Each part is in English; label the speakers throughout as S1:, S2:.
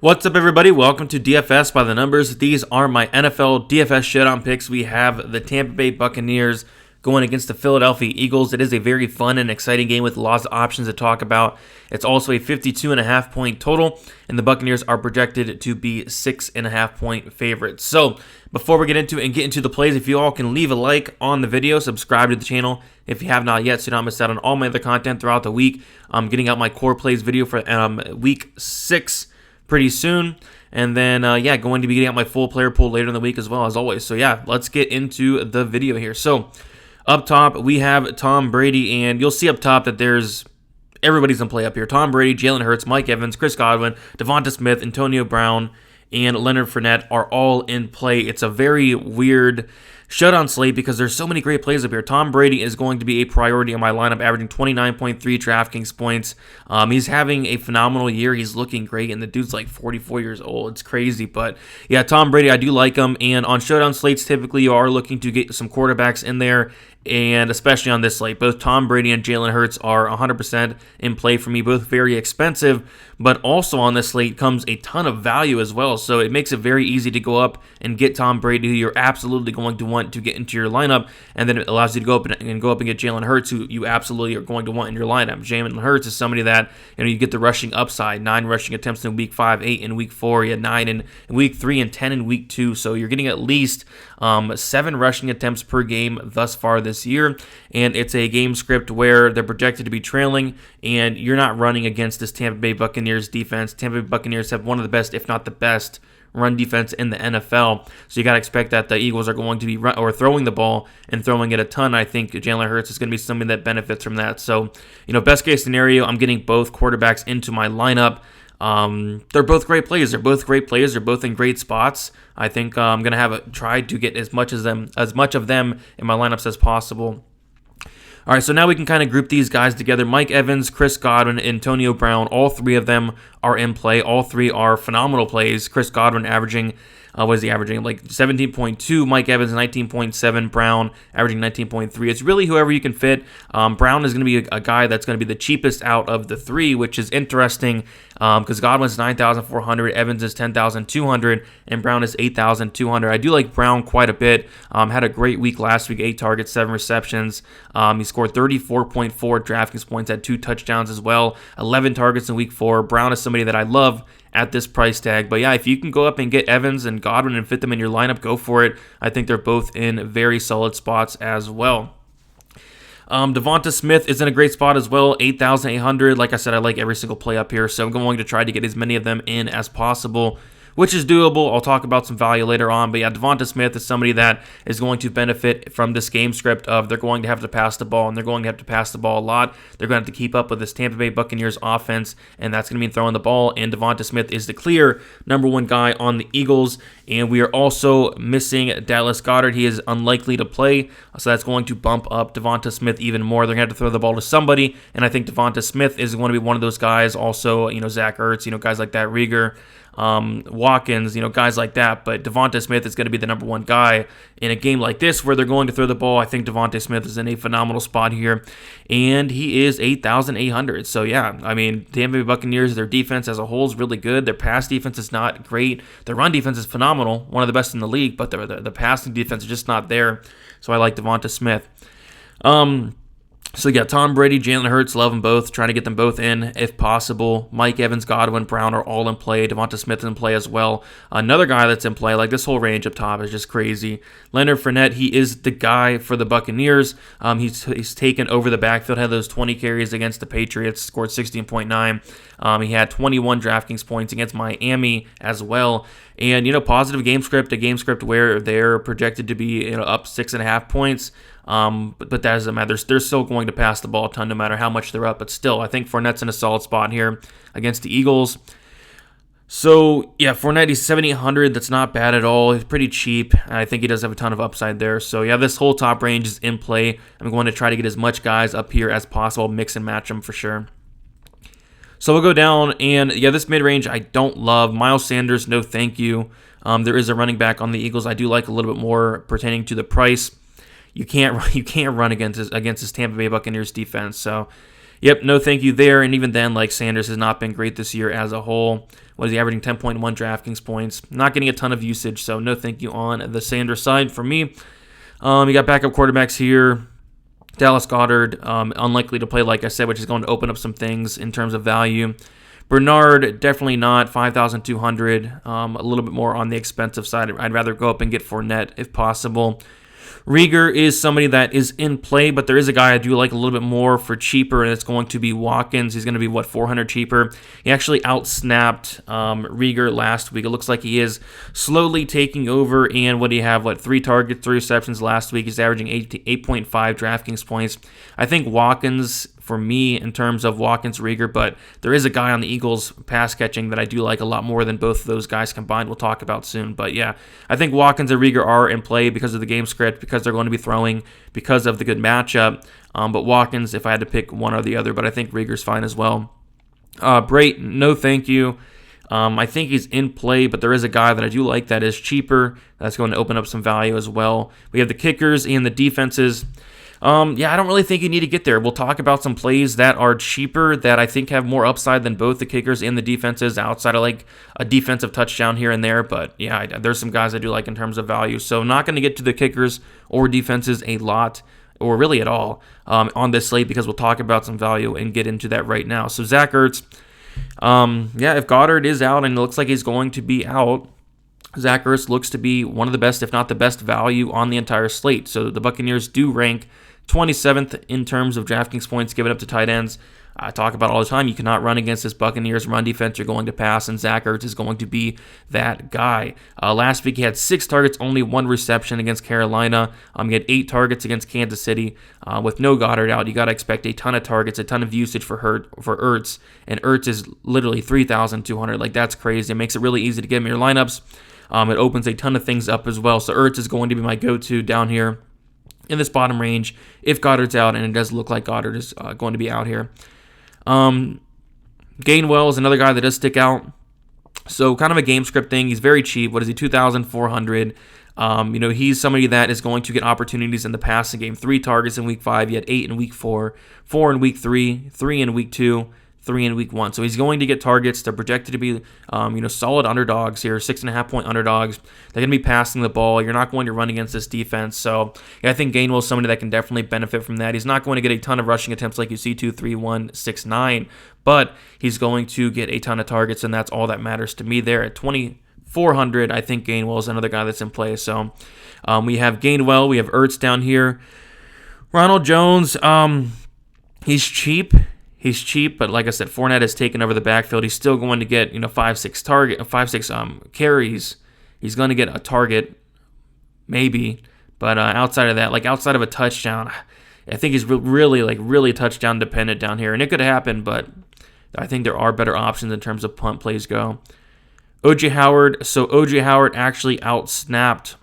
S1: What's up, everybody? Welcome to DFS by the Numbers. These are my NFL DFS showdown picks. We have the Tampa Bay Buccaneers going against the Philadelphia Eagles. It is a very fun and exciting game with lots of options to talk about. It's also a 52.5 point total, and the Buccaneers are projected to be 6.5 point favorites. So before we get into the plays, if you all can leave a like on the video, subscribe to the channel if you have not yet, so you don't miss out on all my other content throughout the week. I'm getting out my core plays video for week 6 pretty soon, and then going to be getting out my full player pool later in the week as well, as always. So yeah, let's get into the video here. So up top we have Tom Brady, and you'll see up top that everybody's in play up here. Tom Brady, Jalen Hurts, Mike Evans, Chris Godwin, Devonta Smith, Antonio Brown, and Leonard Fournette are all in play. It's a very weird showdown slate because there's so many great plays up here. Tom Brady is going to be a priority in my lineup, averaging 29.3 DraftKings points. He's having a phenomenal year. He's looking great, and the dude's like 44 years old. It's crazy, but yeah, Tom Brady, I do like him. And on showdown slates, typically you are looking to get some quarterbacks in there, and especially on this slate, both Tom Brady and Jalen Hurts are 100% in play for me, both very expensive, but also on this slate comes a ton of value as well, so it makes it very easy to go up and get Tom Brady, who you're absolutely going to want to get into your lineup, and then it allows you to go up and get Jalen Hurts, who you absolutely are going to want in your lineup. Jalen Hurts is somebody that, you get the rushing upside, 9 rushing attempts in week 5, 8 in week 4, he had 9 in week 3, and 10 in week 2, so you're getting at least 7 rushing attempts per game thus far this year, and it's a game script where they're projected to be trailing, and you're not running against this Tampa Bay Buccaneers defense. Tampa Bay Buccaneers have one of the best, if not the best, run defense in the NFL, so you got to expect that the Eagles are going to be throwing the ball and throwing it a ton. I think Jalen Hurts is going to be something that benefits from that. So, best case scenario, I'm getting both quarterbacks into my lineup. They're both great plays. They're both in great spots. I think I'm going to try to get as much of them in my lineups as possible. All right, so now we can kind of group these guys together. Mike Evans, Chris Godwin, Antonio Brown, all 3 of them are in play. All 3 are phenomenal plays. Chris Godwin averaging, what is he averaging? Like 17.2. Mike Evans, 19.7. Brown averaging 19.3. It's really whoever you can fit. Brown is going to be a guy that's going to be the cheapest out of the 3, which is interesting because Godwin's 9,400, Evans is 10,200, and Brown is 8,200. I do like Brown quite a bit. Had a great week last week, 8 targets, 7 receptions. He scored 34.4 DraftKings points, had 2 touchdowns as well, 11 targets in week 4. Brown is somebody that I love at this price tag. But yeah, if you can go up and get Evans and Godwin and fit them in your lineup, go for it. I think they're both in very solid spots as well. Devonta Smith is in a great spot as well, 8,800. Like I said, I like every single play up here, so I'm going to try to get as many of them in as possible, which is doable. I'll talk about some value later on. But yeah, Devonta Smith is somebody that is going to benefit from this game script of they're going to have to pass the ball, and they're going to have to pass the ball a lot. They're going to have to keep up with this Tampa Bay Buccaneers offense, and that's going to mean throwing the ball, and Devonta Smith is the clear number 1 guy on the Eagles. And we are also missing Dallas Goddard. He is unlikely to play, so that's going to bump up Devonta Smith even more. They're going to have to throw the ball to somebody, and I think Devonta Smith is going to be one of those guys. Also, Zach Ertz, guys like that, Rieger, Watkins, guys like that. But Devonta Smith is going to be the number 1 guy in a game like this where they're going to throw the ball. I think Devonta Smith is in a phenomenal spot here, and he is 8,800. So yeah, Tampa Bay Buccaneers, their defense as a whole is really good. Their pass defense is not great. Their run defense is phenomenal, one of the best in the league, but the passing defense is just not there. So I like Devonta Smith. So yeah, Tom Brady, Jalen Hurts, love them both. Trying to get them both in if possible. Mike Evans, Godwin, Brown are all in play. Devonta Smith is in play as well. Another guy that's in play, like this whole range up top is just crazy. Leonard Fournette, he is the guy for the Buccaneers. He's taken over the backfield, had those 20 carries against the Patriots, scored 16.9. He had 21 DraftKings points against Miami as well. And, positive game script, a game script where they're projected to be up 6.5 points. But that doesn't matter. They're still going to pass the ball a ton no matter how much they're up. But still, I think Fournette's in a solid spot here against the Eagles. So, yeah, Fournette, he's 7,800. That's not bad at all. He's pretty cheap. I think he does have a ton of upside there. So, yeah, this whole top range is in play. I'm going to try to get as much guys up here as possible, mix and match them for sure. So we'll go down, and yeah, this mid-range I don't love. Miles Sanders, no thank you. There is a running back on the Eagles I do like a little bit more pertaining to the price. You can't run against this Tampa Bay Buccaneers defense. So Yep, no thank you there. And even then, like, Sanders has not been great this year as a whole. What is he averaging? 10.1 DraftKings points. Not getting a ton of usage, so no thank you on the Sanders side for me. You got backup quarterbacks here. Dallas Goddard, unlikely to play, like I said, which is going to open up some things in terms of value. Bernard, definitely not. 5,200. A little bit more on the expensive side. I'd rather go up and get Fournette if possible. Rieger is somebody that is in play, but there is a guy I do like a little bit more for cheaper, and it's going to be Watkins. He's going to be, what, 400 cheaper? He actually outsnapped Rieger last week. It looks like he is slowly taking over, and what do you have? 3 targets, 3 receptions last week. He's averaging 8.5 DraftKings points. I think Watkins, for me, in terms of Watkins, Rieger, but there is a guy on the Eagles pass catching that I do like a lot more than both of those guys combined. We'll talk about soon. But yeah, I think Watkins and Rieger are in play because of the game script, because they're going to be throwing, because of the good matchup. But Watkins, if I had to pick one or the other, but I think Rieger's fine as well. Brady, no thank you. I think he's in play, but there is a guy that I do like that is cheaper. That's going to open up some value as well. We have the kickers and the defenses. I don't really think you need to get there. We'll talk about some plays that are cheaper that I think have more upside than both the kickers and the defenses, outside of like a defensive touchdown here and there. But yeah, there's some guys I do like in terms of value. So not going to get to the kickers or defenses a lot, or really at all, on this slate, because we'll talk about some value and get into that right now. So Zach Ertz, if Goddard is out, and it looks like he's going to be out, Zach Ertz looks to be one of the best, if not the best value on the entire slate. So the Buccaneers do rank 27th in terms of DraftKings points given up to tight ends. I talk about all the time, you cannot run against this Buccaneers run defense. You're going to pass, and Zach Ertz is going to be that guy. Last week he had 6 targets, only 1 reception against Carolina. He had 8 targets against Kansas City. With no Goddard out, you got to expect a ton of targets, a ton of usage for Ertz, and Ertz is literally 3,200. Like, that's crazy. It makes it really easy to get him in your lineups. It opens a ton of things up as well. So Ertz is going to be my go-to down here in this bottom range if Goddard's out, and it does look like Goddard is going to be out here. Gainwell is another guy that does stick out. So kind of a game script thing. He's very cheap. What is he? 2,400. He's somebody that is going to get opportunities in the passing game. 3 targets in week 5. He had 8 in week 4, 4 in week 3, 3 in week 2, 3 in week 1. So he's going to get targets. They're projected to be, solid underdogs here, 6.5-point underdogs. They're going to be passing the ball. You're not going to run against this defense. So I think Gainwell is somebody that can definitely benefit from that. He's not going to get a ton of rushing attempts like you see 2, 3, 1, 6, 9, but he's going to get a ton of targets, and that's all that matters to me there. At 2,400, I think Gainwell is another guy that's in play. So we have Gainwell. We have Ertz down here. Ronald Jones, he's cheap. He's cheap, but like I said, Fournette has taken over the backfield. He's still going to get 5-6 carries. He's going to get a target, maybe, but outside of that, like outside of a touchdown, I think he's really touchdown dependent down here, and it could happen, but I think there are better options in terms of punt plays go. O.J. Howard. So O.J. Howard actually outsnapped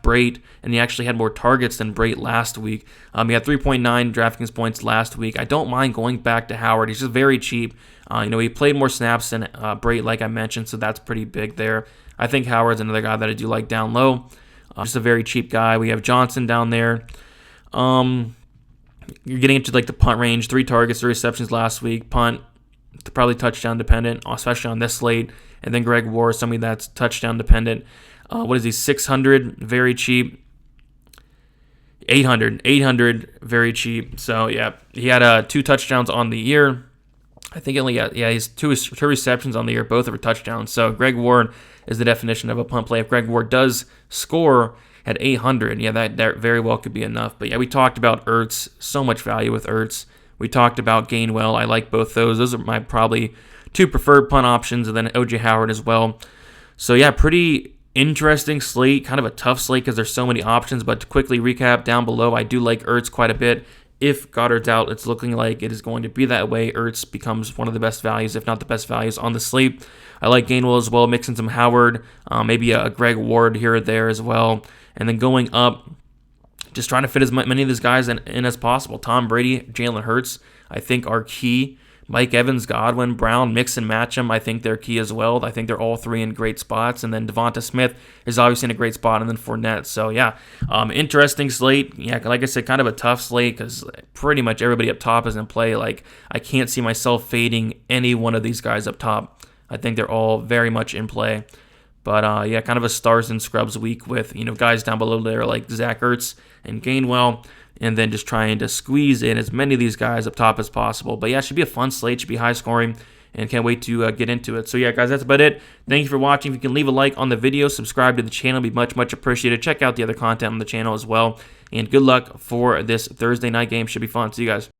S1: Brady, and he actually had more targets than Brady last week. He had 3.9 DraftKings points last week. I don't mind going back to Howard. He's just very cheap. He played more snaps than Brady, like I mentioned, so that's pretty big there. I think Howard's another guy that I do like down low. Just a very cheap guy. We have Johnson down there. You're getting into like the punt range. 3 targets, 3 receptions last week. Punt, probably touchdown dependent, especially on this slate. And then Greg Ward, somebody that's touchdown dependent. What is he? 600, very cheap. 800, very cheap. So yeah, he had 2 touchdowns on the year. I think he's 2 receptions on the year, both are touchdowns. So Greg Ward is the definition of a punt play. If Greg Ward does score at 800, that very well could be enough. But yeah, we talked about Ertz, so much value with Ertz. We talked about Gainwell. I like both those. Those are my probably 2 preferred punt options, and then O.J. Howard as well. So yeah, pretty interesting slate, kind of a tough slate because there's so many options, but to quickly recap down below, I do like Ertz quite a bit. If Goddard's out, it's looking like it is going to be that way. Ertz becomes one of the best values, if not the best values on the slate. I like Gainwell as well, mixing some Howard, maybe a Greg Ward here or there as well. And then going up, just trying to fit as many of these guys in as possible. Tom Brady, Jalen Hurts, I think are key. Mike Evans, Godwin, Brown, mix and match them. I think they're key as well. I think they're all three in great spots. And then Devonta Smith is obviously in a great spot. And then Fournette. So, yeah, interesting slate. Yeah, like I said, kind of a tough slate because pretty much everybody up top is in play. Like, I can't see myself fading any one of these guys up top. I think they're all very much in play. But, yeah, kind of a stars and scrubs week with, guys down below there like Zach Ertz and Gainwell. And then just trying to squeeze in as many of these guys up top as possible. But yeah, it should be a fun slate. Should be high scoring. And can't wait to get into it. So yeah, guys, that's about it. Thank you for watching. If you can leave a like on the video, subscribe to the channel. It'd be much, much appreciated. Check out the other content on the channel as well. And good luck for this Thursday night game. Should be fun. See you guys.